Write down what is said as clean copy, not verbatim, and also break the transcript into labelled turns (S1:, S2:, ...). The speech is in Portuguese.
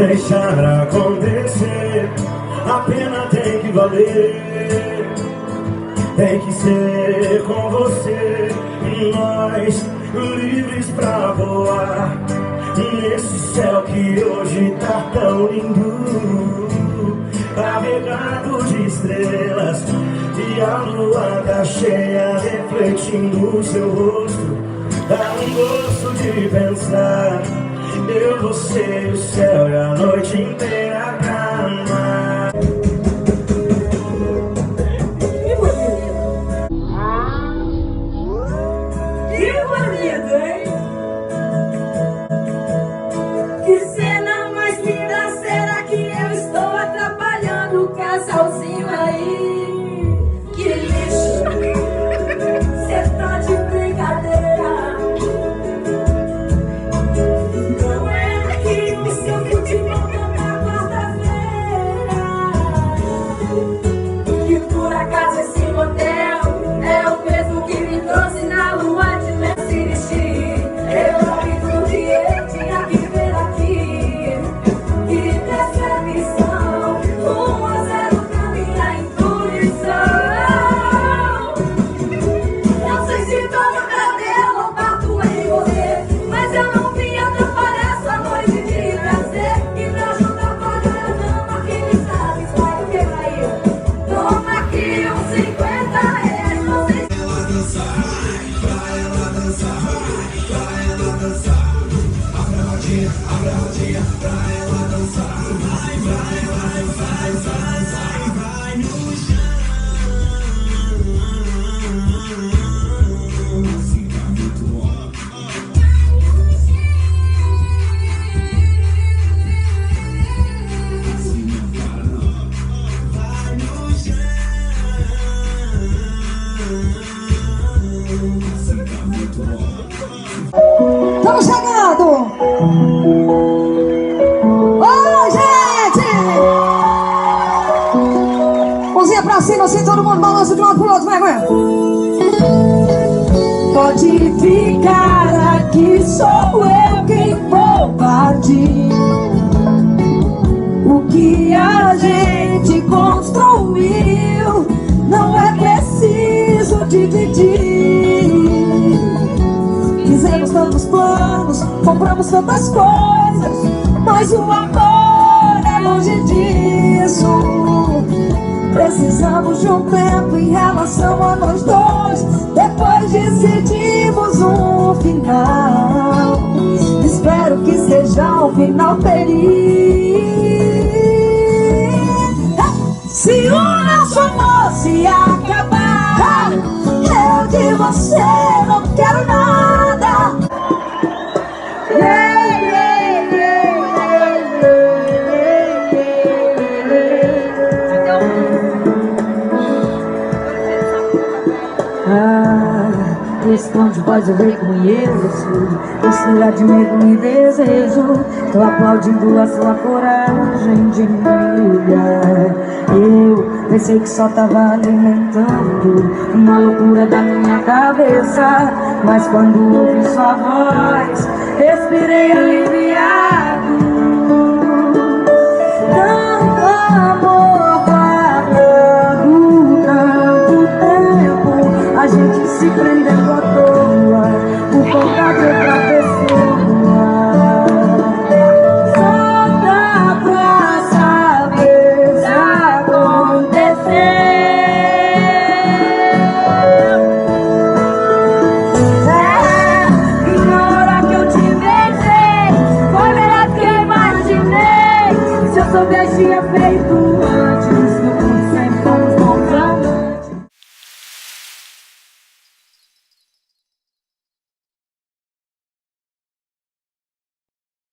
S1: deixar acontecer. A pena tem que valer, tem que ser com você. Nós livres pra voar nesse céu que hoje tá tão lindo, carregado de estrelas, e a lua tá cheia refletindo o seu rosto. Dá um gosto de pensar, eu, você, o céu e a noite inteira pra amar.
S2: Que bonito, hein? Que cena mais linda, será que eu estou atrapalhando o casalzinho aí? Que lixo! Cê tá de brincadeira. Não é que o seu futebol na quarta-feira, que por acaso esse motel é o mesmo que me trouxe na lua de mel. Se vestir, eu não vi tudo que eu tinha que ver aqui. Que decepção, 1-0 pra minha intuição. Não sei se tô no cabelo ou bato em você, mas eu não vim atrapalhar essa noite de prazer. E pra juntar com a grana, quem sabe sai o que vai. Toma aqui uns 50 reais, não sei se...
S3: Estamos chegando! Ô, gente! Mãozinha pra cima, assim, todo mundo balança de um lado pro outro, vai, vai! Pode ficar aqui, sou eu quem vou partir. O que a gente construiu não é preciso dividir. Fizemos tantos planos, compramos tantas coisas, mas o amor é longe disso. Precisamos de um tempo em relação a nós dois, depois decidimos um final. Espero que seja um final feliz. Se o nosso amor se acabar, eu de você não quero nada. Esconde, pode ver, conheço. Esse lugar de medo me desejo. Tô aplaudindo a sua coragem de me ligar. Eu pensei que só tava alimentando uma loucura da minha cabeça, mas quando ouvi sua voz, respirei aliviado. Tanto amor guardado, tanto tempo, a gente se prendendo à toa por conta de outra pessoa. Só dá pra saber se acontecer. E na hora que eu te beijei, foi melhor que eu imaginei. Se eu soubesse, tinha feito antes.